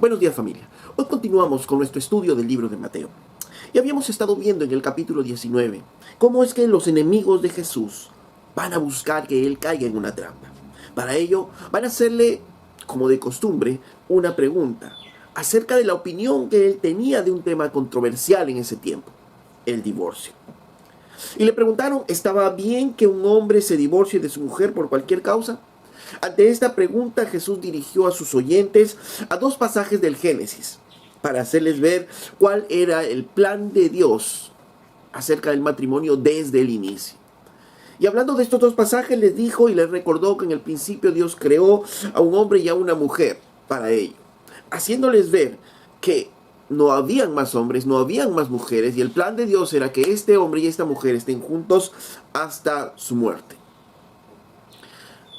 Buenos días, familia. Hoy continuamos con nuestro estudio del libro de Mateo. Y habíamos estado viendo en el capítulo 19 cómo es que los enemigos de Jesús van a buscar que él caiga en una trampa. Para ello van a hacerle, como de costumbre, una pregunta acerca de la opinión que él tenía de un tema controversial en ese tiempo, el divorcio. Y le preguntaron, ¿estaba bien que un hombre se divorcie de su mujer por cualquier causa? Ante esta pregunta, Jesús dirigió a sus oyentes a dos pasajes del Génesis para hacerles ver cuál era el plan de Dios acerca del matrimonio desde el inicio. Y hablando de estos dos pasajes, les dijo y les recordó que en el principio Dios creó a un hombre y a una mujer para ello, haciéndoles ver que no habían más hombres, no habían más mujeres, y el plan de Dios era que este hombre y esta mujer estén juntos hasta su muerte.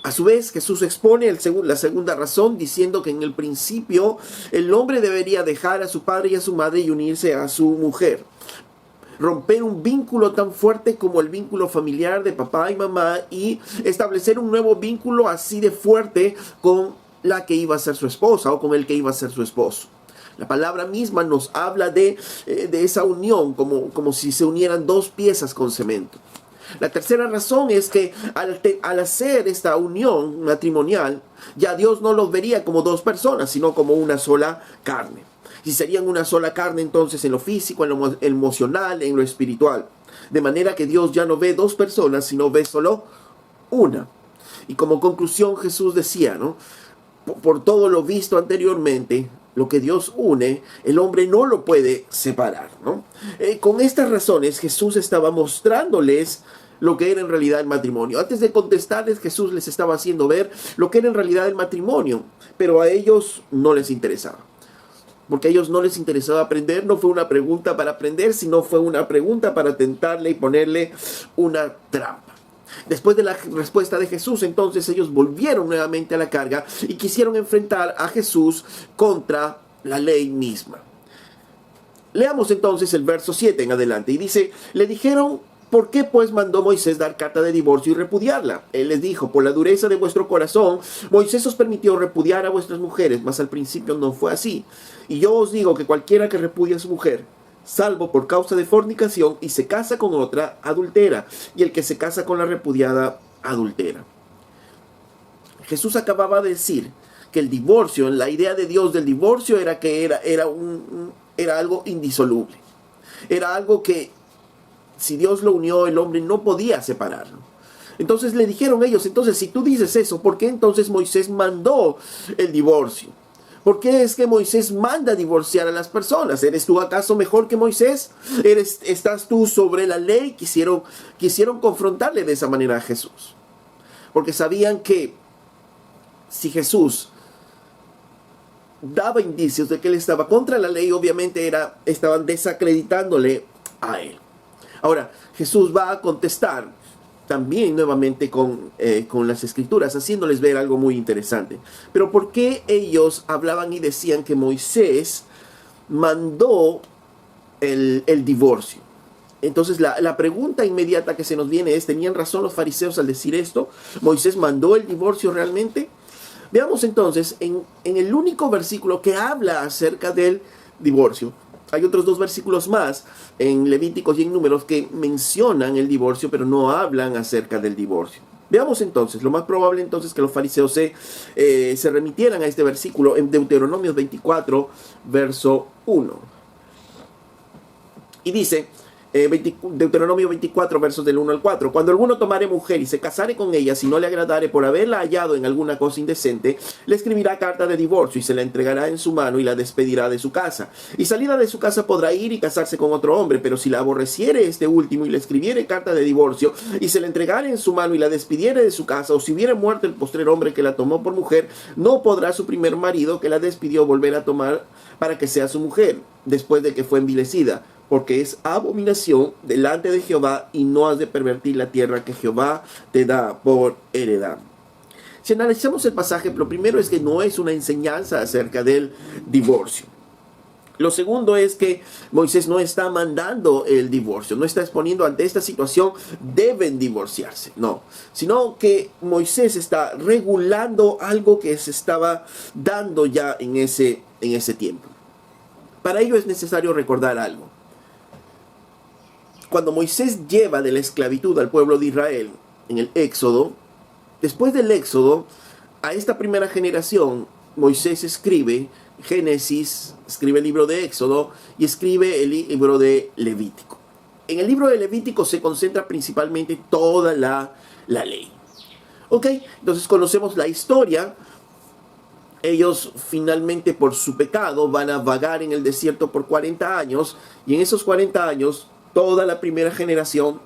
A su vez, Jesús expone la segunda razón diciendo que en el principio el hombre debería dejar a su padre y a su madre y unirse a su mujer. Romper un vínculo tan fuerte como el vínculo familiar de papá y mamá y establecer un nuevo vínculo así de fuerte con la que iba a ser su esposa o con el que iba a ser su esposo. La palabra misma nos habla de esa unión como si se unieran dos piezas con cemento. La tercera razón es que al hacer esta unión matrimonial, ya Dios no los vería como dos personas, sino como una sola carne. Si serían una sola carne, entonces en lo físico, en lo emocional, en lo espiritual. De manera que Dios ya no ve dos personas, sino ve solo una. Y como conclusión Jesús decía, ¿no? Por todo lo visto anteriormente, lo que Dios une, el hombre no lo puede separar, ¿no? Con estas razones Jesús estaba mostrándoles lo que era en realidad el matrimonio. Antes de contestarles, Jesús les estaba haciendo ver lo que era en realidad el matrimonio, pero a ellos no les interesaba. Porque a ellos no les interesaba aprender, no fue una pregunta para aprender, sino fue una pregunta para tentarle y ponerle una trampa. Después de la respuesta de Jesús, entonces ellos volvieron nuevamente a la carga y quisieron enfrentar a Jesús contra la ley misma. Leamos entonces el verso 7 en adelante y dice, le dijeron, ¿por qué pues mandó Moisés dar carta de divorcio y repudiarla? Él les dijo, por la dureza de vuestro corazón, Moisés os permitió repudiar a vuestras mujeres, mas al principio no fue así. Y yo os digo que cualquiera que repudia a su mujer, salvo por causa de fornicación, y se casa con otra, adultera, y el que se casa con la repudiada, adultera. Jesús acababa de decir que el divorcio, la idea de Dios del divorcio era que era algo indisoluble. Era algo que si Dios lo unió, el hombre no podía separarlo. Entonces le dijeron ellos, entonces si tú dices eso, ¿por qué entonces Moisés mandó el divorcio? ¿Por qué es que Moisés manda divorciar a las personas? ¿Eres tú acaso mejor que Moisés? ¿Estás tú sobre la ley? Quisieron confrontarle de esa manera a Jesús. Porque sabían que si Jesús daba indicios de que él estaba contra la ley, obviamente estaban desacreditándole a él. Ahora, Jesús va a contestar también nuevamente con las escrituras, haciéndoles ver algo muy interesante. Pero ¿por qué ellos hablaban y decían que Moisés mandó el divorcio? Entonces la pregunta inmediata que se nos viene es, ¿tenían razón los fariseos al decir esto? ¿Moisés mandó el divorcio realmente? Veamos entonces en el único versículo que habla acerca del divorcio. Hay otros dos versículos más en Levíticos y en Números que mencionan el divorcio, pero no hablan acerca del divorcio. Veamos entonces, lo más probable entonces que los fariseos se remitieran a este versículo en Deuteronomio 24, verso 1. Y dice, Deuteronomio 24, versos del 1 al 4. Cuando alguno tomare mujer y se casare con ella, si no le agradare por haberla hallado en alguna cosa indecente, le escribirá carta de divorcio y se la entregará en su mano y la despedirá de su casa. Y salida de su casa podrá ir y casarse con otro hombre, pero si la aborreciere este último y le escribiere carta de divorcio y se la entregare en su mano y la despidiere de su casa, o si hubiere muerto el postrer hombre que la tomó por mujer, no podrá su primer marido que la despidió volver a tomar para que sea su mujer, después de que fue envilecida. Porque es abominación delante de Jehová y no has de pervertir la tierra que Jehová te da por heredad. Si analizamos el pasaje, lo primero es que no es una enseñanza acerca del divorcio. Lo segundo es que Moisés no está mandando el divorcio, no está exponiendo ante esta situación, deben divorciarse, no, sino que Moisés está regulando algo que se estaba dando ya en ese tiempo. Para ello es necesario recordar algo. Cuando Moisés lleva de la esclavitud al pueblo de Israel en el Éxodo, después del Éxodo, a esta primera generación, Moisés escribe Génesis, escribe el libro de Éxodo y escribe el libro de Levítico. En el libro de Levítico se concentra principalmente toda la ley. ¿Ok? Entonces conocemos la historia. Ellos finalmente por su pecado van a vagar en el desierto por 40 años y en esos 40 años toda la primera generación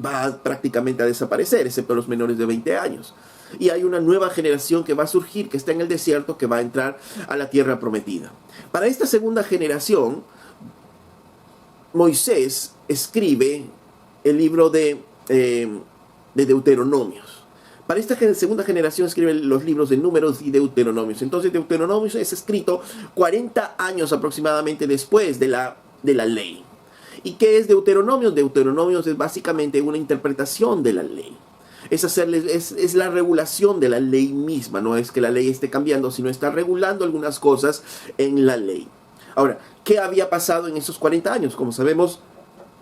va prácticamente a desaparecer, excepto los menores de 20 años. Y hay una nueva generación que va a surgir, que está en el desierto, que va a entrar a la tierra prometida. Para esta segunda generación, Moisés escribe el libro de Deuteronomios. Para esta segunda generación escribe los libros de Números y Deuteronomios. Entonces Deuteronomios es escrito 40 años aproximadamente después de la ley. ¿Y qué es Deuteronomios? Deuteronomios es básicamente una interpretación de la ley. Es la regulación de la ley misma. No es que la ley esté cambiando, sino está regulando algunas cosas en la ley. Ahora, ¿qué había pasado en esos 40 años? Como sabemos,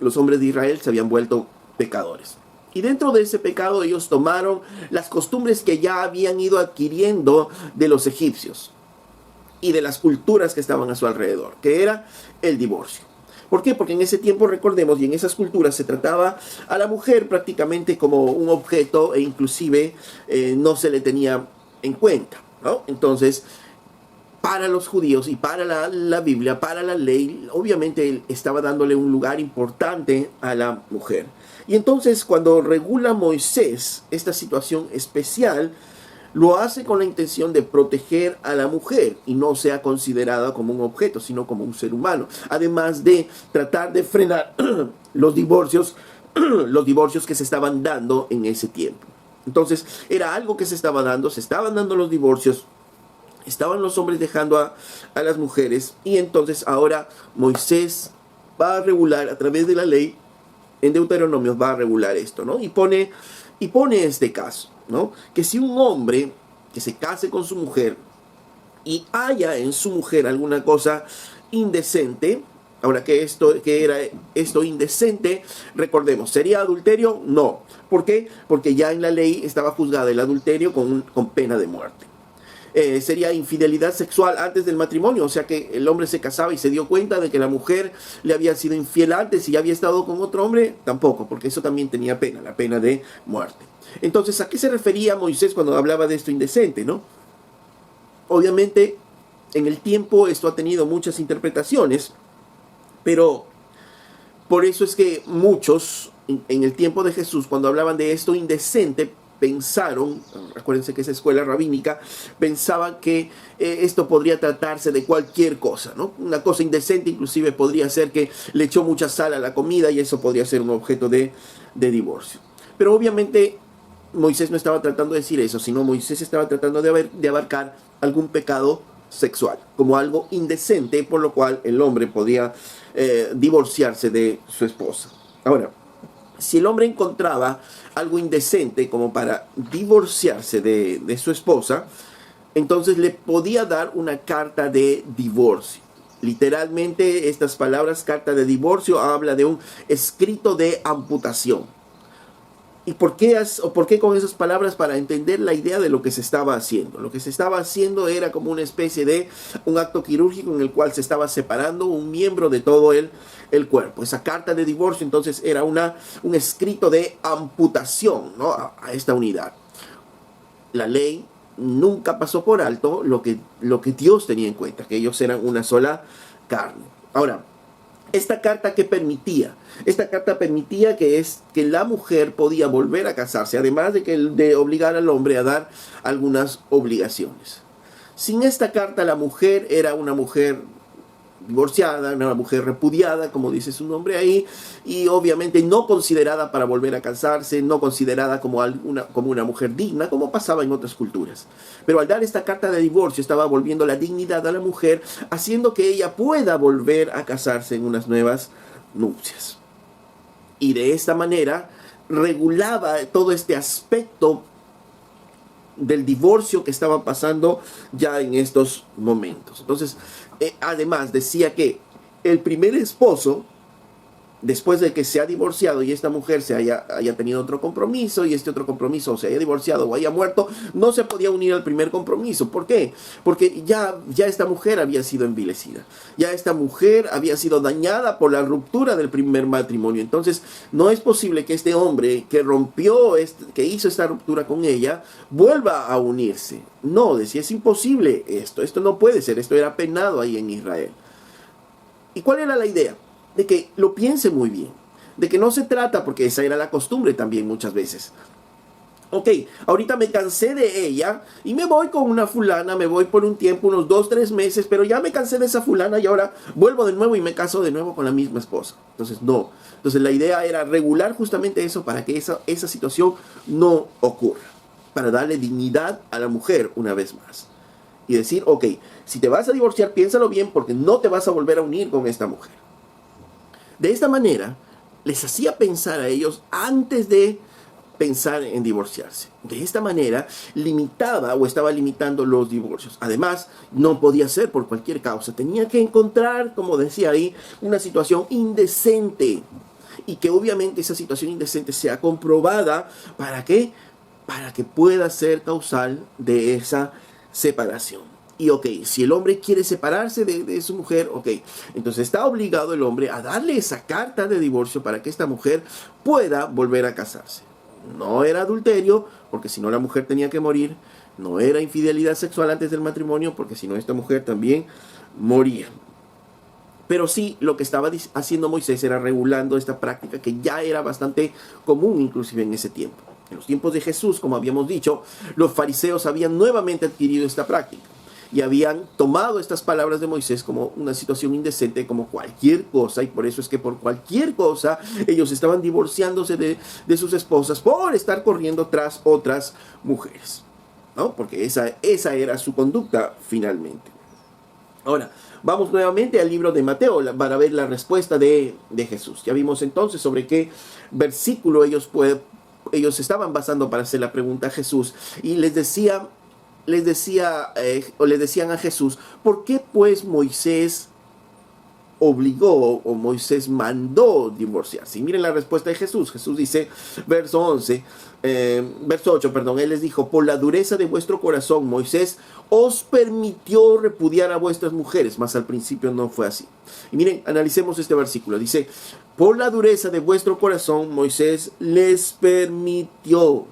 los hombres de Israel se habían vuelto pecadores. Y dentro de ese pecado ellos tomaron las costumbres que ya habían ido adquiriendo de los egipcios y de las culturas que estaban a su alrededor, que era el divorcio. ¿Por qué? Porque en ese tiempo, recordemos, y en esas culturas se trataba a la mujer prácticamente como un objeto e inclusive no se le tenía en cuenta, ¿no? Entonces, para los judíos y para la Biblia, para la ley, obviamente él estaba dándole un lugar importante a la mujer. Y entonces cuando regula Moisés esta situación especial, lo hace con la intención de proteger a la mujer y no sea considerada como un objeto, sino como un ser humano. Además de tratar de frenar los divorcios que se estaban dando en ese tiempo. Entonces era algo que se estaba dando, se estaban dando los divorcios, estaban los hombres dejando a las mujeres, y entonces ahora Moisés va a regular a través de la ley, en Deuteronomio va a regular esto, ¿no? Y pone este caso, ¿no? Que si un hombre que se case con su mujer y haya en su mujer alguna cosa indecente, ahora que era esto indecente, recordemos, ¿sería adulterio? No. ¿Por qué? Porque ya en la ley estaba juzgado el adulterio con pena de muerte. Sería infidelidad sexual antes del matrimonio, o sea que el hombre se casaba y se dio cuenta de que la mujer le había sido infiel antes y ya había estado con otro hombre, tampoco, porque eso también tenía pena, la pena de muerte. Entonces, ¿a qué se refería Moisés cuando hablaba de esto indecente, no? Obviamente, en el tiempo esto ha tenido muchas interpretaciones, pero por eso es que muchos, en el tiempo de Jesús, cuando hablaban de esto indecente, pensaron, acuérdense que esa escuela rabínica, pensaban que esto podría tratarse de cualquier cosa, ¿no? Una cosa indecente inclusive podría ser que le echó mucha sal a la comida y eso podría ser un objeto de divorcio. Pero obviamente Moisés no estaba tratando de decir eso, sino Moisés estaba tratando de abarcar algún pecado sexual, como algo indecente, por lo cual el hombre podía divorciarse de su esposa. Ahora, si el hombre encontraba algo indecente como para divorciarse de su esposa, entonces le podía dar una carta de divorcio. Literalmente, estas palabras, carta de divorcio, habla de un escrito de amputación. ¿Y por qué con esas palabras? Para entender la idea de lo que se estaba haciendo. Lo que se estaba haciendo era como una especie de un acto quirúrgico en el cual se estaba separando un miembro de todo el cuerpo. Esa carta de divorcio entonces era un escrito de amputación, ¿no? a esta unidad. La ley nunca pasó por alto lo que Dios tenía en cuenta, que ellos eran una sola carne. Ahora, esta carta permitía que la mujer podía volver a casarse, además de obligar al hombre a dar algunas obligaciones. Sin esta carta, la mujer era una mujer divorciada, una mujer repudiada, como dice su nombre ahí, y obviamente no considerada para volver a casarse, no considerada como una mujer digna, como pasaba en otras culturas. Pero al dar esta carta de divorcio estaba volviendo la dignidad a la mujer, haciendo que ella pueda volver a casarse en unas nuevas nupcias. Y de esta manera regulaba todo este aspecto del divorcio que estaba pasando ya en estos momentos. Entonces, además decía que el primer esposo, después de que se ha divorciado y esta mujer haya tenido otro compromiso y este otro compromiso o se haya divorciado o haya muerto, no se podía unir al primer compromiso. ¿Por qué? Porque ya esta mujer había sido envilecida. Ya esta mujer había sido dañada por la ruptura del primer matrimonio. Entonces, no es posible que este hombre que que hizo esta ruptura con ella, vuelva a unirse. No, decía, es imposible esto. Esto no puede ser. Esto era penado ahí en Israel. ¿Y cuál era la idea? De que lo piense muy bien, de que no se trata, porque esa era la costumbre también muchas veces. Ok, ahorita me cansé de ella y me voy con una fulana, me voy por un tiempo, unos 2-3 meses, pero ya me cansé de esa fulana y ahora vuelvo de nuevo y me caso de nuevo con la misma esposa. Entonces no, entonces la idea era regular justamente eso para que esa situación no ocurra, para darle dignidad a la mujer una vez más. Y decir, ok, si te vas a divorciar, piénsalo bien porque no te vas a volver a unir con esta mujer. De esta manera, les hacía pensar a ellos antes de pensar en divorciarse. De esta manera, limitaba o estaba limitando los divorcios. Además, no podía ser por cualquier causa. Tenía que encontrar, como decía ahí, una situación indecente. Y que obviamente esa situación indecente sea comprobada. ¿Para qué? Para que pueda ser causal de esa separación. Y ok, si el hombre quiere separarse de su mujer, ok, entonces está obligado el hombre a darle esa carta de divorcio para que esta mujer pueda volver a casarse. No era adulterio, porque si no la mujer tenía que morir. No era infidelidad sexual antes del matrimonio, porque si no esta mujer también moría. Pero sí, lo que estaba haciendo Moisés era regulando esta práctica que ya era bastante común inclusive en ese tiempo. En los tiempos de Jesús, como habíamos dicho, los fariseos habían nuevamente adquirido esta práctica. Y habían tomado estas palabras de Moisés como una situación indecente, como cualquier cosa, y por eso es que por cualquier cosa ellos estaban divorciándose de sus esposas por estar corriendo tras otras mujeres, ¿no? Porque esa era su conducta finalmente. Ahora, vamos nuevamente al libro de Mateo para ver la respuesta de Jesús. Ya vimos entonces sobre qué versículo ellos estaban basando para hacer la pregunta a Jesús, y les decían a Jesús, ¿por qué pues Moisés obligó o Moisés mandó divorciarse? Y miren la respuesta de Jesús. Jesús dice, verso 8, él les dijo, por la dureza de vuestro corazón Moisés os permitió repudiar a vuestras mujeres, mas al principio no fue así. Y miren, analicemos este versículo. Dice, por la dureza de vuestro corazón Moisés les permitió.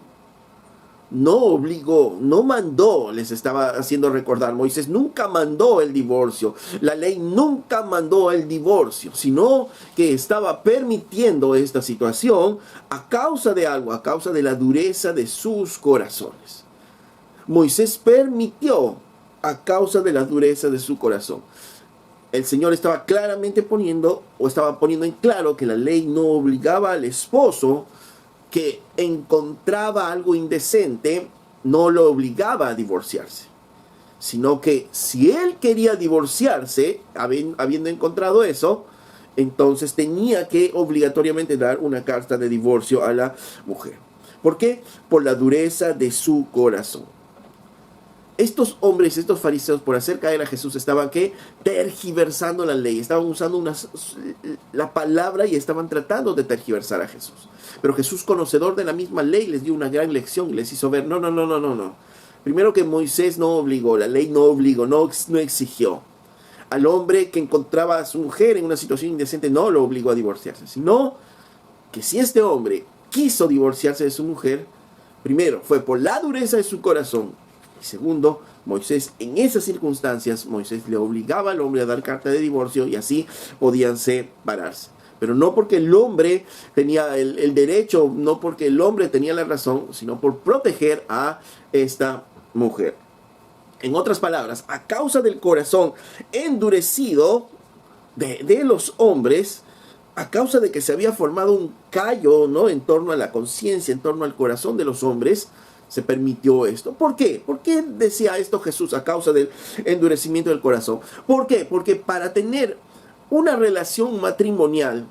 No obligó, no mandó, les estaba haciendo recordar. Moisés nunca mandó el divorcio. La ley nunca mandó el divorcio, sino que estaba permitiendo esta situación a causa de algo, a causa de la dureza de sus corazones. Moisés permitió a causa de la dureza de su corazón. El Señor estaba poniendo en claro que la ley no obligaba al esposo que encontraba algo indecente, no lo obligaba a divorciarse, sino que si él quería divorciarse, habiendo encontrado eso, entonces tenía que obligatoriamente dar una carta de divorcio a la mujer. ¿Por qué? Por la dureza de su corazón. Estos hombres, estos fariseos, por hacer caer a Jesús, estaban tergiversando la ley, estaban usando la palabra y estaban tratando de tergiversar a Jesús. Pero Jesús, conocedor de la misma ley, les dio una gran lección y les hizo ver, no. Primero, que Moisés no obligó, la ley no obligó, no exigió. Al hombre que encontraba a su mujer en una situación indecente, no lo obligó a divorciarse, sino que si este hombre quiso divorciarse de su mujer, primero fue por la dureza de su corazón. Y segundo, Moisés, en esas circunstancias, Moisés le obligaba al hombre a dar carta de divorcio y así podían separarse. Pero no porque el hombre tenía el derecho, no porque el hombre tenía la razón, sino por proteger a esta mujer. En otras palabras, a causa del corazón endurecido de los hombres, a causa de que se había formado un callo, ¿no?, en torno a la conciencia, en torno al corazón de los hombres, se permitió esto. ¿Por qué? ¿Por qué decía esto Jesús? A causa del endurecimiento del corazón. ¿Por qué? Porque para tener una relación matrimonial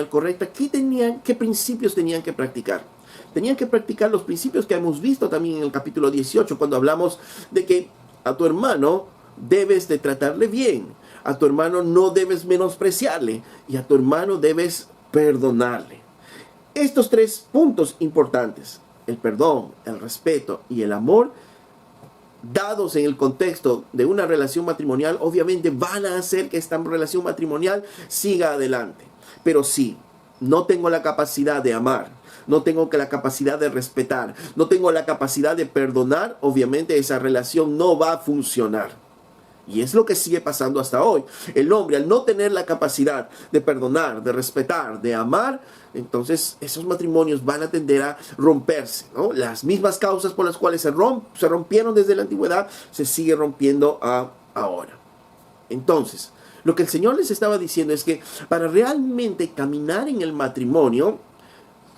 correcta, ¿qué principios tenían que practicar? Tenían que practicar los principios que hemos visto también en el capítulo 18, cuando hablamos de que a tu hermano debes de tratarle bien, a tu hermano no debes menospreciarle y a tu hermano debes perdonarle. Estos tres puntos importantes, el perdón, el respeto y el amor, dados en el contexto de una relación matrimonial, obviamente van a hacer que esta relación matrimonial siga adelante. Pero si no tengo la capacidad de amar, no tengo la capacidad de respetar, no tengo la capacidad de perdonar, obviamente esa relación no va a funcionar. Y es lo que sigue pasando hasta hoy. El hombre, al no tener la capacidad de perdonar, de respetar, de amar, entonces esos matrimonios van a tender a romperse, ¿no? Las mismas causas por las cuales se rompieron desde la antigüedad, se sigue rompiendo ahora. Entonces, lo que el Señor les estaba diciendo es que para realmente caminar en el matrimonio,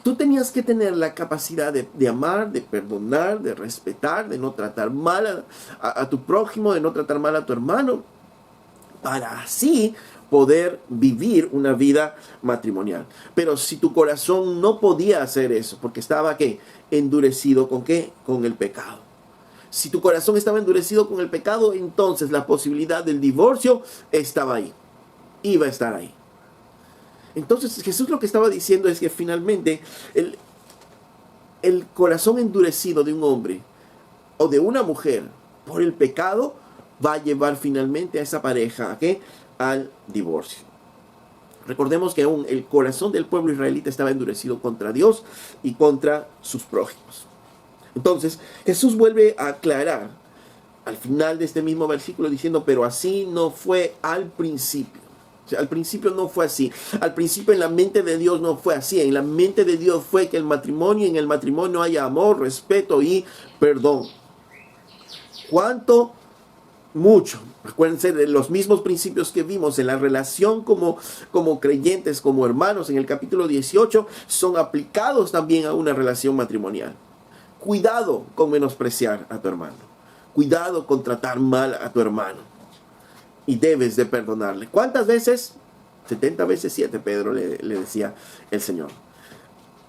tú tenías que tener la capacidad de amar, de perdonar, de respetar, de no tratar mal a tu prójimo, de no tratar mal a tu hermano, para así poder vivir una vida matrimonial. Pero si tu corazón no podía hacer eso, porque estaba ¿qué? Endurecido ¿con qué? Con el pecado. Si tu corazón estaba endurecido con el pecado, entonces la posibilidad del divorcio estaba ahí, iba a estar ahí. Entonces Jesús lo que estaba diciendo es que finalmente el corazón endurecido de un hombre o de una mujer por el pecado va a llevar finalmente a esa pareja ¿a qué? Al divorcio. Recordemos que aún el corazón del pueblo israelita estaba endurecido contra Dios y contra sus prójimos. Entonces Jesús vuelve a aclarar al final de este mismo versículo diciendo, pero así no fue al principio. O sea, al principio no fue así. Al principio en la mente de Dios no fue así. En la mente de Dios fue que en el matrimonio haya amor, respeto y perdón. ¿Cuánto? Mucho. Acuérdense de los mismos principios que vimos en la relación como creyentes, como hermanos en el capítulo 18, son aplicados también a una relación matrimonial. Cuidado con menospreciar a tu hermano. Cuidado con tratar mal a tu hermano. Y debes de perdonarle. ¿Cuántas veces? 70 veces 7, Pedro le decía el Señor.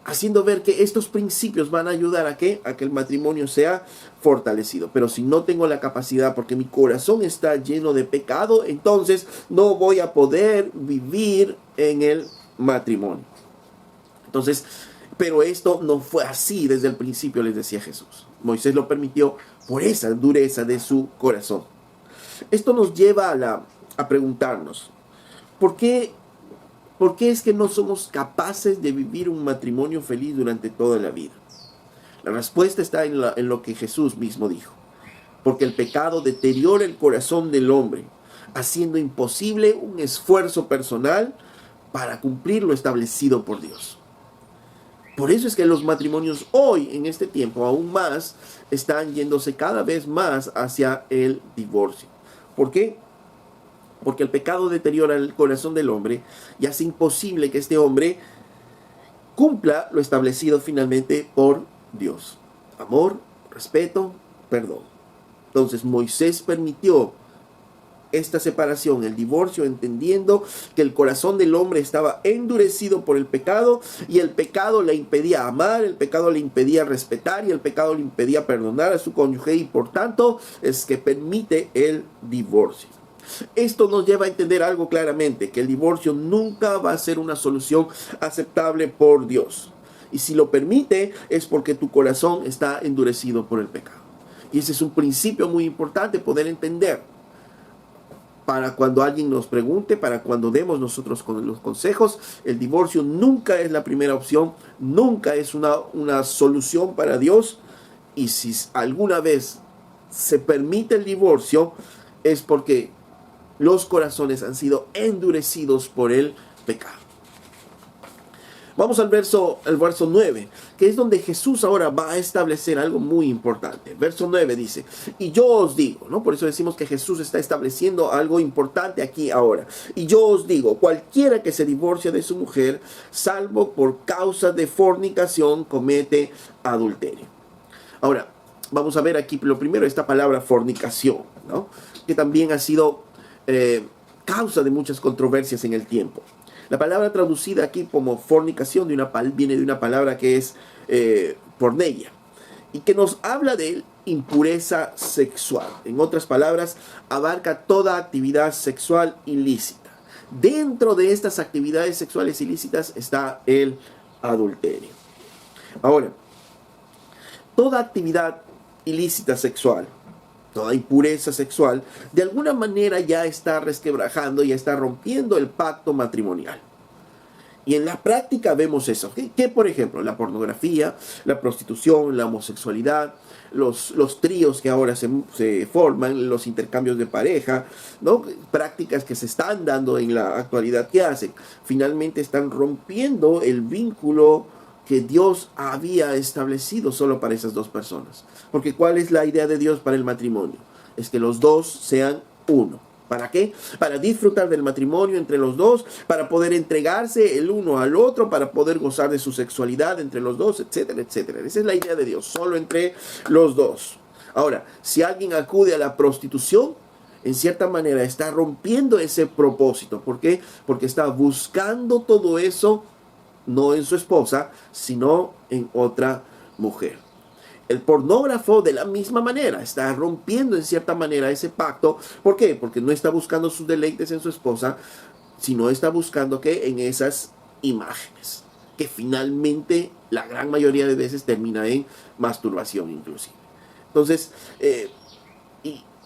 Haciendo ver que estos principios van a ayudar a que el matrimonio sea fortalecido. Pero si no tengo la capacidad, porque mi corazón está lleno de pecado, entonces no voy a poder vivir en el matrimonio. Entonces, pero esto no fue así desde el principio, les decía Jesús. Moisés lo permitió por esa dureza de su corazón. Esto nos lleva a preguntarnos, ¿por qué es que no somos capaces de vivir un matrimonio feliz durante toda la vida? La respuesta está en lo que Jesús mismo dijo. Porque el pecado deteriora el corazón del hombre, haciendo imposible un esfuerzo personal para cumplir lo establecido por Dios. Por eso es que los matrimonios hoy, en este tiempo, aún más, están yéndose cada vez más hacia el divorcio. ¿Por qué? Porque el pecado deteriora el corazón del hombre y hace imposible que este hombre cumpla lo establecido finalmente por Dios. Amor, respeto, perdón. Entonces Moisés permitió esta separación, el divorcio, entendiendo que el corazón del hombre estaba endurecido por el pecado y el pecado le impedía amar, el pecado le impedía respetar y el pecado le impedía perdonar a su cónyuge y por tanto es que permite el divorcio. Esto nos lleva a entender algo claramente, que el divorcio nunca va a ser una solución aceptable por Dios. Y si lo permite es porque tu corazón está endurecido por el pecado. Y ese es un principio muy importante poder entender. Para cuando alguien nos pregunte, para cuando demos nosotros con los consejos, el divorcio nunca es la primera opción, nunca es una solución para Dios. Y si alguna vez se permite el divorcio, es porque los corazones han sido endurecidos por el pecado. Vamos al verso 9, que es donde Jesús ahora va a establecer algo muy importante. Verso 9 dice, y yo os digo, ¿no? Por eso decimos que Jesús está estableciendo algo importante aquí ahora. Y yo os digo, cualquiera que se divorcia de su mujer, salvo por causa de fornicación, comete adulterio. Ahora, vamos a ver aquí lo primero, esta palabra fornicación, ¿no? Que también ha sido causa de muchas controversias en el tiempo. La palabra traducida aquí como fornicación viene de una palabra que es porneia, y que nos habla de impureza sexual. En otras palabras, abarca toda actividad sexual ilícita. Dentro de estas actividades sexuales ilícitas está el adulterio. Ahora, toda actividad ilícita sexual, toda impureza sexual, de alguna manera ya está resquebrajando, ya está rompiendo el pacto matrimonial. Y en la práctica vemos eso, que por ejemplo, la pornografía, la prostitución, la homosexualidad, los tríos que ahora se forman, los intercambios de pareja, ¿no? Prácticas que se están dando en la actualidad, ¿qué hacen? Finalmente están rompiendo el vínculo que Dios había establecido solo para esas dos personas. Porque ¿cuál es la idea de Dios para el matrimonio? Es que los dos sean uno. ¿Para qué? Para disfrutar del matrimonio entre los dos, para poder entregarse el uno al otro, para poder gozar de su sexualidad entre los dos, etcétera, etcétera. Esa es la idea de Dios, solo entre los dos. Ahora, si alguien acude a la prostitución, en cierta manera está rompiendo ese propósito. ¿Por qué? Porque está buscando todo eso no en su esposa, sino en otra mujer. El pornógrafo de la misma manera está rompiendo en cierta manera ese pacto. ¿Por qué? Porque no está buscando sus deleites en su esposa, sino está buscando que en esas imágenes, que finalmente la gran mayoría de veces termina en masturbación inclusive. Entonces,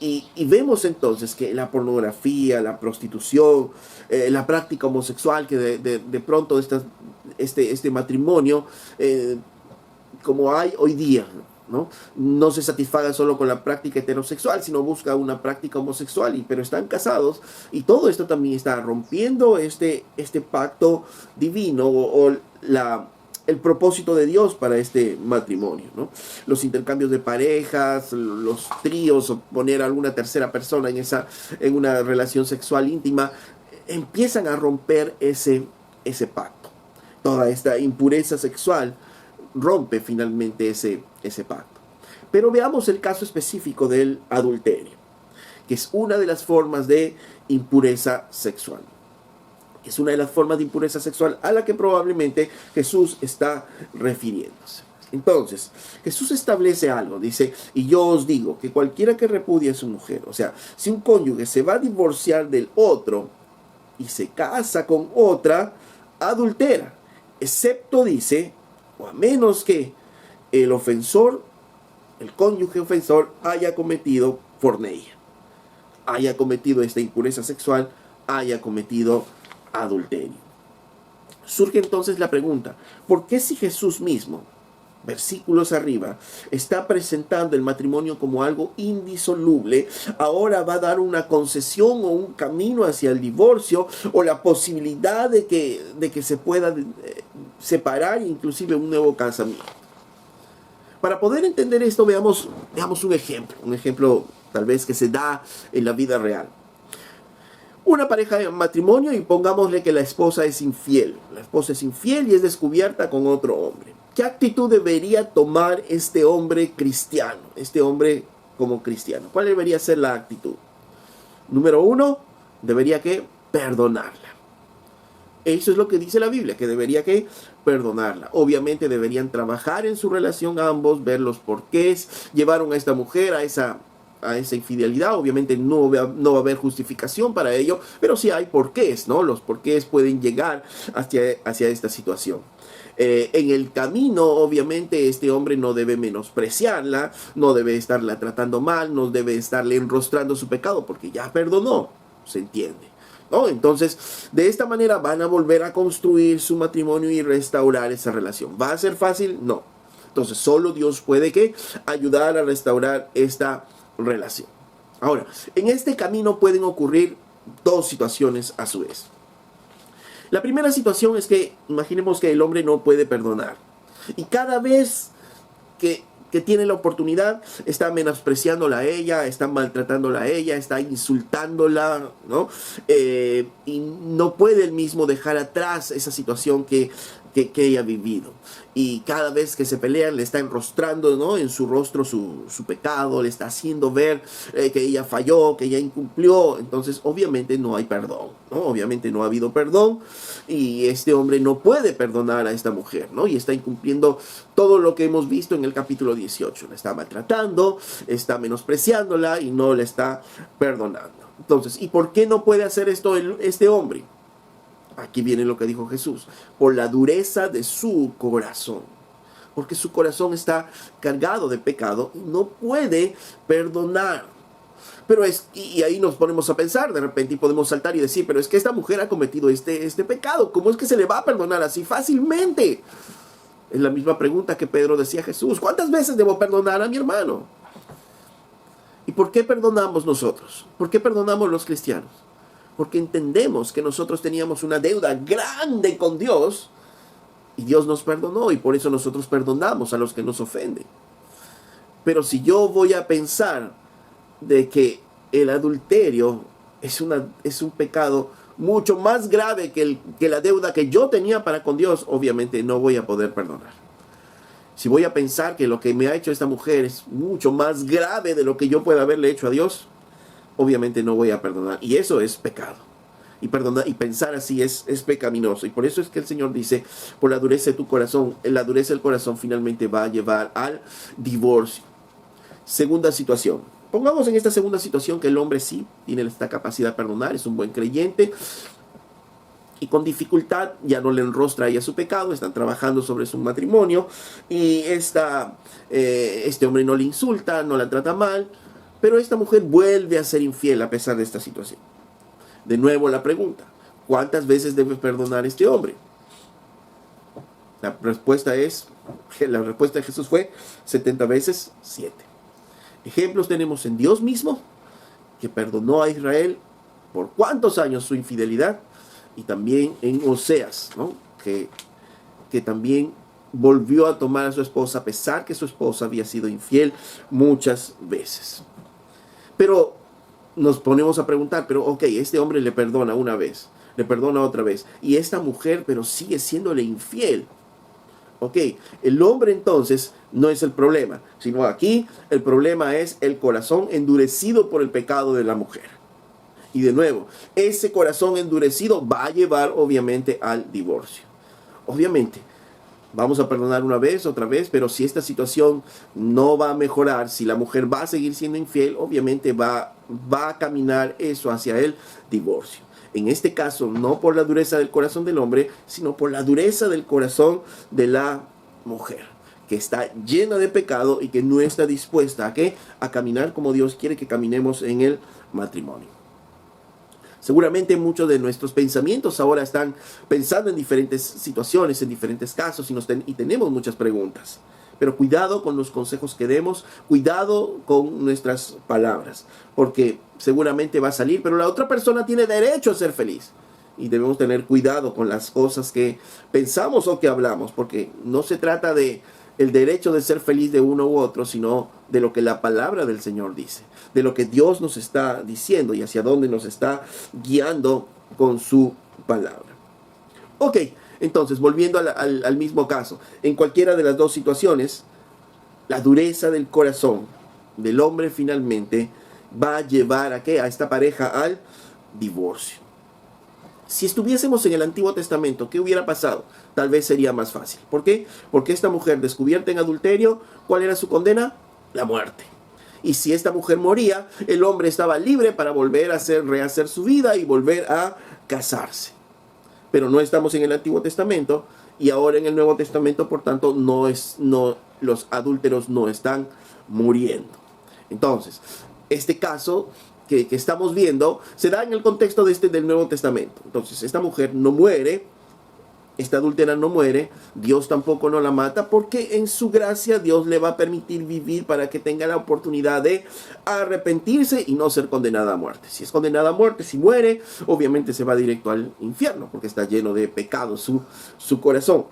y vemos entonces que la pornografía, la prostitución, la práctica homosexual, que de pronto este matrimonio, como hay hoy día, no se satisfaga solo con la práctica heterosexual, sino busca una práctica homosexual, pero están casados, y todo esto también está rompiendo este pacto divino o el propósito de Dios para este matrimonio, ¿no? Los intercambios de parejas, los tríos, o poner a alguna tercera persona en una relación sexual íntima, empiezan a romper ese pacto. Toda esta impureza sexual rompe finalmente ese pacto. Pero veamos el caso específico del adulterio, que es una de las formas de impureza sexual. Es una de las formas de impureza sexual a la que probablemente Jesús está refiriéndose. Entonces, Jesús establece algo, dice, y yo os digo que cualquiera que repudie a su mujer, o sea, si un cónyuge se va a divorciar del otro y se casa con otra, adultera, excepto, dice, o a menos que el ofensor, el cónyuge ofensor, haya cometido porneia, haya cometido esta impureza sexual, haya cometido adulterio. Surge entonces la pregunta, ¿por qué si Jesús mismo, versículos arriba, está presentando el matrimonio como algo indisoluble, ahora va a dar una concesión o un camino hacia el divorcio o la posibilidad de que se pueda separar inclusive un nuevo casamiento? Para poder entender esto, veamos un ejemplo tal vez que se da en la vida real. Una pareja de matrimonio, y pongámosle que la esposa es infiel. La esposa es infiel y es descubierta con otro hombre. ¿Qué actitud debería tomar este hombre cristiano? Este hombre como cristiano. ¿Cuál debería ser la actitud? Número 1, debería que perdonarla. Eso es lo que dice la Biblia, que debería que perdonarla. Obviamente deberían trabajar en su relación ambos, ver los porqués llevaron a esta mujer a esa infidelidad. Obviamente no va a haber justificación para ello, pero sí hay porqués, ¿no? Los porqués pueden llegar hacia esta situación. En el camino, obviamente, este hombre no debe menospreciarla, no debe estarla tratando mal, no debe estarle enrostrando su pecado, porque ya perdonó, se entiende, ¿no? Entonces, de esta manera van a volver a construir su matrimonio y restaurar esa relación. ¿Va a ser fácil? No. Entonces, solo Dios puede ayudar a restaurar esta relación. Ahora, en este camino pueden ocurrir dos situaciones a su vez. La primera situación es que imaginemos que el hombre no puede perdonar. Y cada vez que tiene la oportunidad, está menospreciándola a ella, está maltratándola a ella, está insultándola, ¿no? Y no puede él mismo dejar atrás esa situación que ella ha vivido. Y cada vez que se pelean, le está enrostrando, ¿no?, en su rostro su pecado, le está haciendo ver que ella falló, que ella incumplió. Entonces, obviamente no hay perdón, ¿no? Obviamente no ha habido perdón, y este hombre no puede perdonar a esta mujer, ¿no? Y está incumpliendo todo lo que hemos visto en el capítulo 18. La está maltratando, está menospreciándola y no le está perdonando. Entonces, ¿y por qué no puede hacer esto este hombre? Aquí viene lo que dijo Jesús: por la dureza de su corazón. Porque su corazón está cargado de pecado y no puede perdonar. Pero y ahí nos ponemos a pensar de repente y podemos saltar y decir: pero es que esta mujer ha cometido este pecado. ¿Cómo es que se le va a perdonar así fácilmente? Es la misma pregunta que Pedro decía a Jesús: ¿cuántas veces debo perdonar a mi hermano? ¿Y por qué perdonamos nosotros? ¿Por qué perdonamos los cristianos? Porque entendemos que nosotros teníamos una deuda grande con Dios y Dios nos perdonó, y por eso nosotros perdonamos a los que nos ofenden. Pero si yo voy a pensar de que el adulterio es un pecado mucho más grave que la deuda que yo tenía para con Dios, obviamente no voy a poder perdonar. Si voy a pensar que lo que me ha hecho esta mujer es mucho más grave de lo que yo pueda haberle hecho a Dios, obviamente no voy a perdonar. Y eso es pecado. Y pensar así es pecaminoso. Y por eso es que el Señor dice: por la dureza de tu corazón, la dureza del corazón finalmente va a llevar al divorcio. Segunda situación. Pongamos en esta segunda situación que el hombre sí tiene esta capacidad de perdonar, es un buen creyente, y con dificultad ya no le enrostra a ella su pecado, están trabajando sobre su matrimonio, y este hombre no le insulta, no la trata mal, pero esta mujer vuelve a ser infiel a pesar de esta situación. De nuevo la pregunta: ¿cuántas veces debe perdonar este hombre? La respuesta de Jesús fue 70 veces 7. Ejemplos tenemos en Dios mismo, que perdonó a Israel por cuántos años su infidelidad, y también en Oseas, ¿no?, que también volvió a tomar a su esposa a pesar que su esposa había sido infiel muchas veces. Pero nos ponemos a preguntar: pero ok, este hombre le perdona una vez, le perdona otra vez, y esta mujer pero sigue siéndole infiel. Ok, el hombre entonces no es el problema, sino aquí el problema es el corazón endurecido por el pecado de la mujer. Y de nuevo, ese corazón endurecido va a llevar obviamente al divorcio. Obviamente, vamos a perdonar una vez, otra vez, pero si esta situación no va a mejorar, si la mujer va a seguir siendo infiel, obviamente va a caminar eso hacia el divorcio. En este caso, no por la dureza del corazón del hombre, sino por la dureza del corazón de la mujer, que está llena de pecado y que no está dispuesta a caminar como Dios quiere que caminemos en el matrimonio. Seguramente muchos de nuestros pensamientos ahora están pensando en diferentes situaciones, en diferentes casos, y tenemos muchas preguntas. Pero cuidado con los consejos que demos, cuidado con nuestras palabras, porque seguramente va a salir: pero la otra persona tiene derecho a ser feliz. Y debemos tener cuidado con las cosas que pensamos o que hablamos, porque no se trata de el derecho de ser feliz de uno u otro, sino de lo que la palabra del Señor dice, de lo que Dios nos está diciendo y hacia dónde nos está guiando con su palabra. Ok, entonces, volviendo al mismo caso, en cualquiera de las dos situaciones, la dureza del corazón del hombre finalmente va a llevar a esta pareja al divorcio. Si estuviésemos en el Antiguo Testamento, ¿qué hubiera pasado? Tal vez sería más fácil. ¿Por qué? Porque esta mujer descubierta en adulterio, ¿cuál era su condena? La muerte. Y si esta mujer moría, el hombre estaba libre para volver a rehacer su vida y volver a casarse. Pero no estamos en el Antiguo Testamento, y ahora en el Nuevo Testamento, por tanto, los adúlteros no están muriendo. Entonces, este caso que estamos viendo se da en el contexto del Nuevo Testamento. Entonces, esta mujer no muere, esta adúltera no muere, Dios tampoco no la mata, porque en su gracia Dios le va a permitir vivir para que tenga la oportunidad de arrepentirse y no ser condenada a muerte. Si es condenada a muerte, si muere, obviamente se va directo al infierno, porque está lleno de pecado su corazón.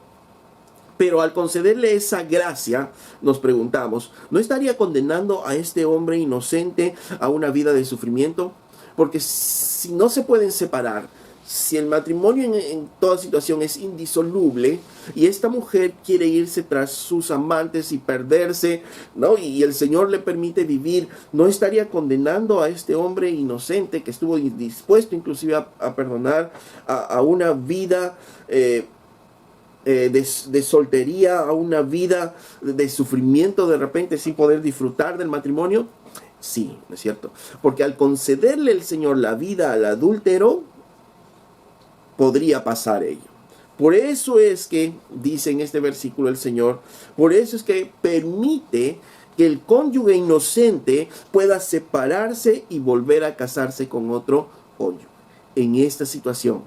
Pero al concederle esa gracia, nos preguntamos, ¿no estaría condenando a este hombre inocente a una vida de sufrimiento? Porque si no se pueden separar, si el matrimonio en toda situación es indisoluble y esta mujer quiere irse tras sus amantes y perderse, ¿no? Y el Señor le permite vivir, ¿no estaría condenando a este hombre inocente que estuvo dispuesto inclusive a perdonar a una vida de soltería, a una vida de sufrimiento de repente sin poder disfrutar del matrimonio? Sí, ¿no es cierto? Porque al concederle el Señor la vida al adúltero, podría pasar ello. Por eso es que, dice en este versículo el Señor, por eso es que permite que el cónyuge inocente pueda separarse y volver a casarse con otro cónyuge. En esta situación,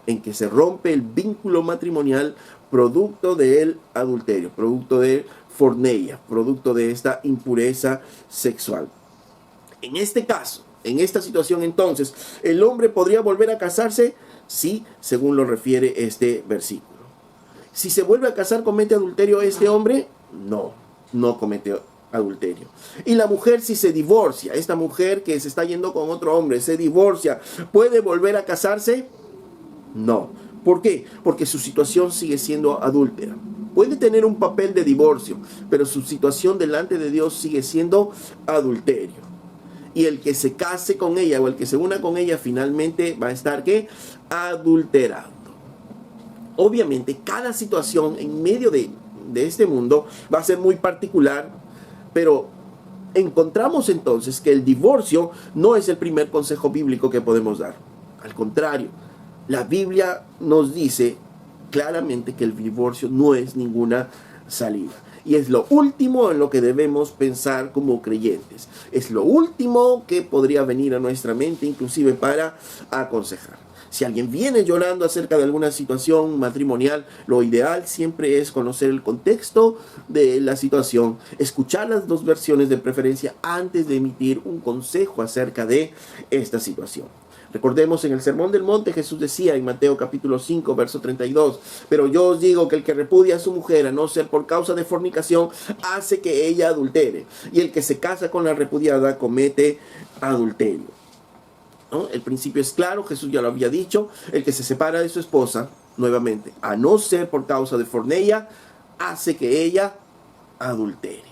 en que se rompe el vínculo matrimonial producto del adulterio, producto de forneia, producto de esta impureza sexual. En este caso, en esta situación entonces, ¿el hombre podría volver a casarse? Sí, según lo refiere este versículo. Si se vuelve a casar, ¿comete adulterio este hombre? No, no comete adulterio. Y la mujer, si se divorcia, esta mujer que se está yendo con otro hombre, se divorcia, ¿puede volver a casarse? No. ¿Por qué? Porque su situación sigue siendo adúltera. Puede tener un papel de divorcio, pero su situación delante de Dios sigue siendo adulterio. Y el que se case con ella o el que se una con ella finalmente va a estar ¿qué? Adulterando. Obviamente cada situación en medio de este mundo va a ser muy particular, pero encontramos entonces que el divorcio no es el primer consejo bíblico que podemos dar. Al contrario, la Biblia nos dice claramente que el divorcio no es ninguna salida. Y es lo último en lo que debemos pensar como creyentes. Es lo último que podría venir a nuestra mente, inclusive para aconsejar. Si alguien viene llorando acerca de alguna situación matrimonial, lo ideal siempre es conocer el contexto de la situación, escuchar las dos versiones de preferencia antes de emitir un consejo acerca de esta situación. Recordemos en el Sermón del Monte Jesús decía en Mateo capítulo 5 verso 32, pero yo os digo que el que repudia a su mujer a no ser por causa de fornicación hace que ella adultere, y el que se casa con la repudiada comete adulterio. ¿No? El principio es claro, Jesús ya lo había dicho, el que se separa de su esposa, nuevamente, a no ser por causa de forneia, hace que ella adultere.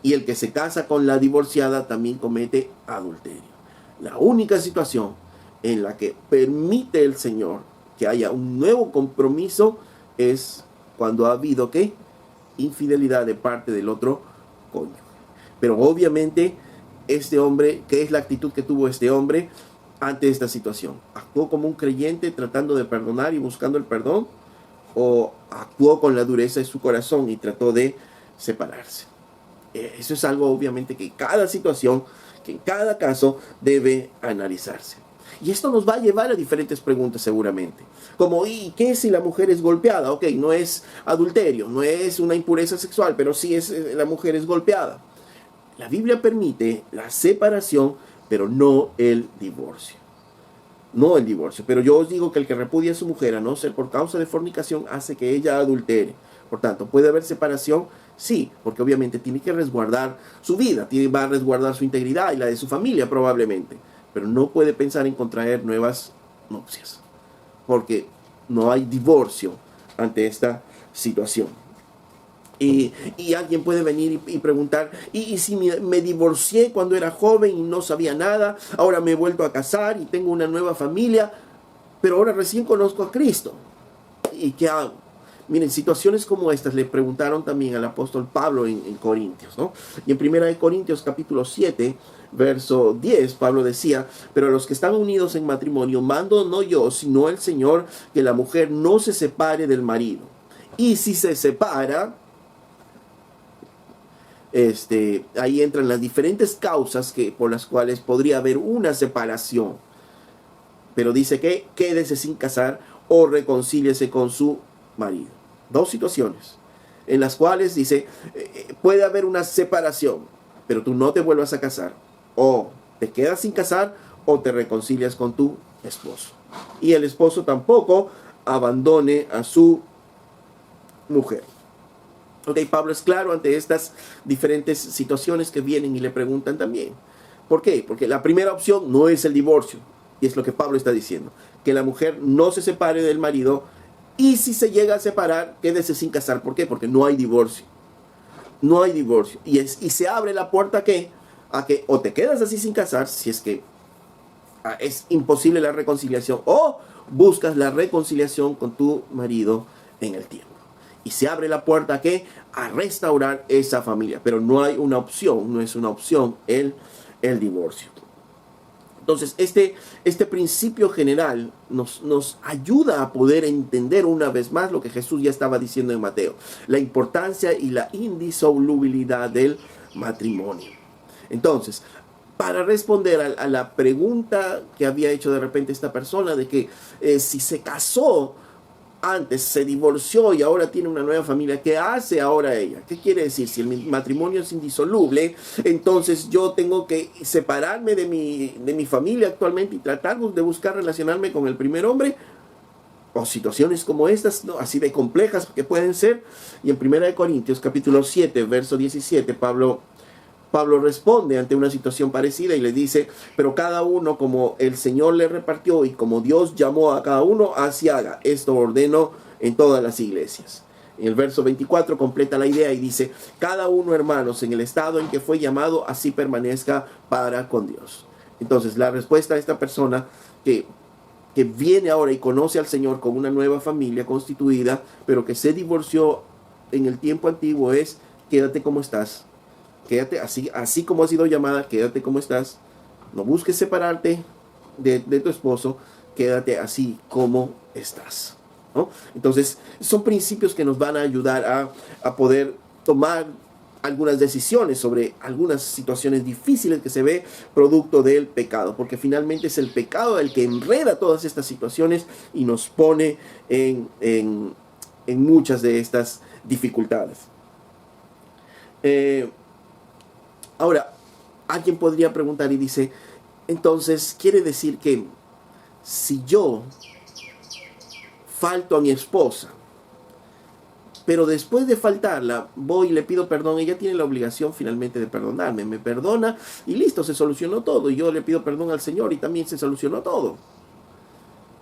Y el que se casa con la divorciada también comete adulterio. La única situación en la que permite el Señor que haya un nuevo compromiso es cuando ha habido ¿qué? Infidelidad de parte del otro cónyuge. Pero obviamente este hombre, ¿qué es la actitud que tuvo este hombre ante esta situación? ¿Actuó como un creyente tratando de perdonar y buscando el perdón? ¿O actuó con la dureza de su corazón y trató de separarse? Eso es algo obviamente que cada situación, que en cada caso debe analizarse. Y esto nos va a llevar a diferentes preguntas seguramente. Como, ¿y qué si la mujer es golpeada? Ok, no es adulterio, no es una impureza sexual, pero sí es la mujer es golpeada. La Biblia permite la separación, pero no el divorcio. No el divorcio. Pero yo os digo que el que repudia a su mujer a no ser por causa de fornicación hace que ella adultere. Por tanto, ¿puede haber separación? Sí, porque obviamente tiene que resguardar su vida, va a resguardar su integridad y la de su familia probablemente. Pero no puede pensar en contraer nuevas nupcias, porque no hay divorcio ante esta situación. Y alguien puede venir y preguntar, ¿y si me divorcié cuando era joven y no sabía nada? Ahora me he vuelto a casar y tengo una nueva familia, pero ahora recién conozco a Cristo. ¿Y qué hago? Miren, situaciones como estas le preguntaron también al apóstol Pablo en Corintios, ¿no? Y en 1 Corintios capítulo 7, verso 10, Pablo decía, pero a los que están unidos en matrimonio, mando no yo, sino el Señor, que la mujer no se separe del marido. Y si se separa, ahí entran las diferentes causas por las cuales podría haber una separación. Pero dice que quédese sin casar o reconcíliese con su marido. Dos situaciones en las cuales dice, puede haber una separación, pero tú no te vuelvas a casar, o te quedas sin casar, o te reconcilias con tu esposo. Y el esposo tampoco abandone a su mujer. Ok, Pablo es claro ante estas diferentes situaciones que vienen y le preguntan también. ¿Por qué? Porque la primera opción no es el divorcio, y es lo que Pablo está diciendo, que la mujer no se separe del marido, y si se llega a separar, quédese sin casar. ¿Por qué? Porque no hay divorcio. No hay divorcio. Y se abre la puerta a que o te quedas así sin casar, si es que es imposible la reconciliación, o buscas la reconciliación con tu marido en el tiempo. Y se abre la puerta a restaurar esa familia. Pero no hay una opción, no es una opción el divorcio. Entonces, este principio general nos ayuda a poder entender una vez más lo que Jesús ya estaba diciendo en Mateo. La importancia y la indisolubilidad del matrimonio. Entonces, para responder a la pregunta que había hecho de repente esta persona de que si se casó antes, se divorció y ahora tiene una nueva familia, ¿qué hace ahora ella? ¿Qué quiere decir? Si el matrimonio es indisoluble, entonces yo tengo que separarme de mi familia actualmente y tratar de buscar relacionarme con el primer hombre, o situaciones como estas, ¿no? Así de complejas que pueden ser. Y en 1 Corintios capítulo 7, verso 17, Pablo responde ante una situación parecida y le dice, pero cada uno como el Señor le repartió y como Dios llamó a cada uno, así haga. Esto ordeno en todas las iglesias. En el verso 24 completa la idea y dice, cada uno, hermanos, en el estado en que fue llamado, así permanezca para con Dios. Entonces, la respuesta a esta persona que viene ahora y conoce al Señor con una nueva familia constituida, pero que se divorció en el tiempo antiguo, es, quédate como estás. Quédate así como has sido llamada, quédate como estás. No busques separarte de tu esposo, quédate así como estás, ¿no? Entonces, son principios que nos van a ayudar a poder tomar algunas decisiones sobre algunas situaciones difíciles que se ve producto del pecado, porque finalmente es el pecado el que enreda todas estas situaciones y nos pone en muchas de estas dificultades. Ahora, alguien podría preguntar y dice, entonces, ¿quiere decir que si yo falto a mi esposa, pero después de faltarla, voy y le pido perdón, ella tiene la obligación finalmente de perdonarme, me perdona y listo, se solucionó todo, y yo le pido perdón al Señor y también se solucionó todo?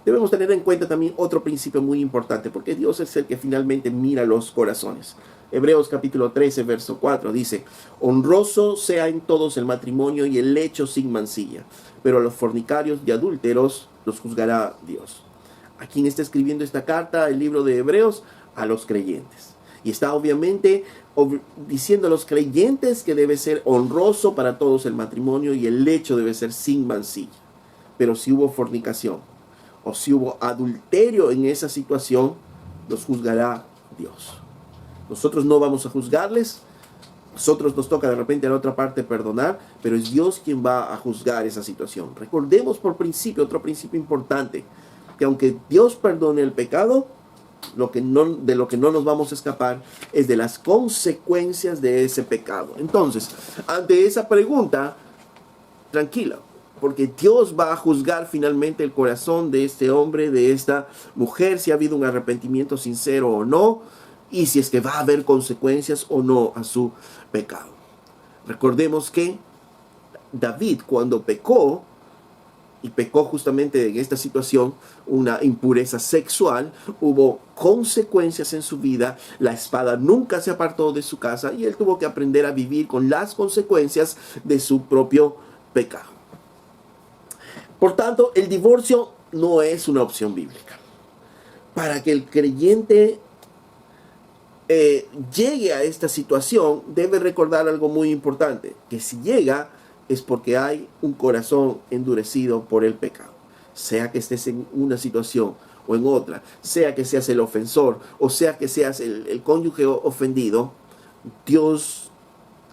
Debemos tener en cuenta también otro principio muy importante, porque Dios es el que finalmente mira los corazones. Hebreos capítulo 13, verso 4 dice, honroso sea en todos el matrimonio y el lecho sin mancilla, pero a los fornicarios y adúlteros los juzgará Dios. ¿A quién está escribiendo esta carta, el libro de Hebreos? A los creyentes. Y está obviamente diciendo a los creyentes que debe ser honroso para todos el matrimonio y el lecho debe ser sin mancilla. Pero si hubo fornicación o si hubo adulterio en esa situación, los juzgará Dios. Nosotros no vamos a juzgarles, nosotros nos toca de repente a la otra parte perdonar, pero es Dios quien va a juzgar esa situación. Recordemos por principio, otro principio importante, que aunque Dios perdone el pecado, de lo que no nos vamos a escapar es de las consecuencias de ese pecado. Entonces, ante esa pregunta, tranquila, porque Dios va a juzgar finalmente el corazón de este hombre, de esta mujer, si ha habido un arrepentimiento sincero o no, y si es que va a haber consecuencias o no a su pecado. Recordemos que David, cuando pecó, y pecó justamente en esta situación, una impureza sexual, hubo consecuencias en su vida, la espada nunca se apartó de su casa y él tuvo que aprender a vivir con las consecuencias de su propio pecado. Por tanto, el divorcio no es una opción bíblica. Para que el creyente llegue a esta situación, debe recordar algo muy importante, que si llega es porque hay un corazón endurecido por el pecado. Sea que estés en una situación o en otra, sea que seas el ofensor o sea que seas el cónyuge ofendido, Dios,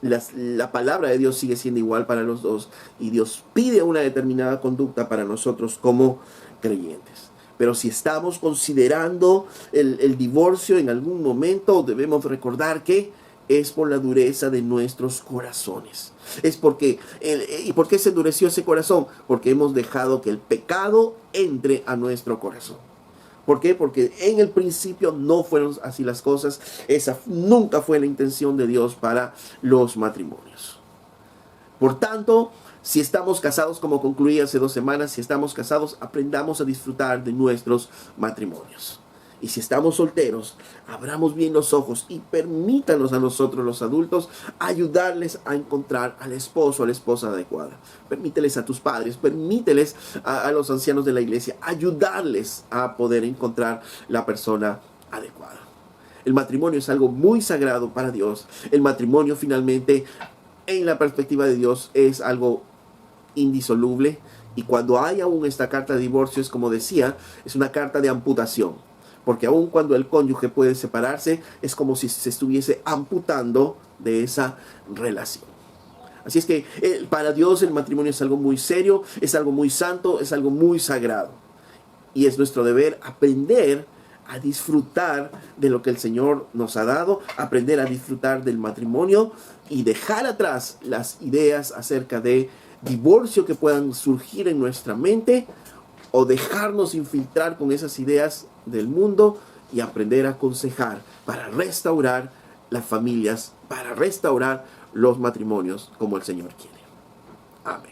la palabra de Dios sigue siendo igual para los dos y Dios pide una determinada conducta para nosotros como creyentes. Pero si estamos considerando el divorcio en algún momento, debemos recordar que es por la dureza de nuestros corazones. Es porque, ¿y por qué se endureció ese corazón? Porque hemos dejado que el pecado entre a nuestro corazón. ¿Por qué? Porque en el principio no fueron así las cosas. Esa nunca fue la intención de Dios para los matrimonios. Por tanto, si estamos casados, como concluí hace 2 semanas, si estamos casados, aprendamos a disfrutar de nuestros matrimonios. Y si estamos solteros, abramos bien los ojos y permítanos a nosotros los adultos ayudarles a encontrar al esposo o a la esposa adecuada. Permíteles a tus padres, permíteles a los ancianos de la iglesia, ayudarles a poder encontrar la persona adecuada. El matrimonio es algo muy sagrado para Dios. El matrimonio finalmente, en la perspectiva de Dios, es algo indisoluble. Y cuando hay aún esta carta de divorcio, es como decía, es una carta de amputación. Porque aun cuando el cónyuge puede separarse, es como si se estuviese amputando de esa relación. Así es que para Dios el matrimonio es algo muy serio, es algo muy santo, es algo muy sagrado. Y es nuestro deber aprender a disfrutar de lo que el Señor nos ha dado, aprender a disfrutar del matrimonio y dejar atrás las ideas acerca de divorcio que puedan surgir en nuestra mente, o dejarnos infiltrar con esas ideas del mundo y aprender a aconsejar para restaurar las familias, para restaurar los matrimonios como el Señor quiere. Amén.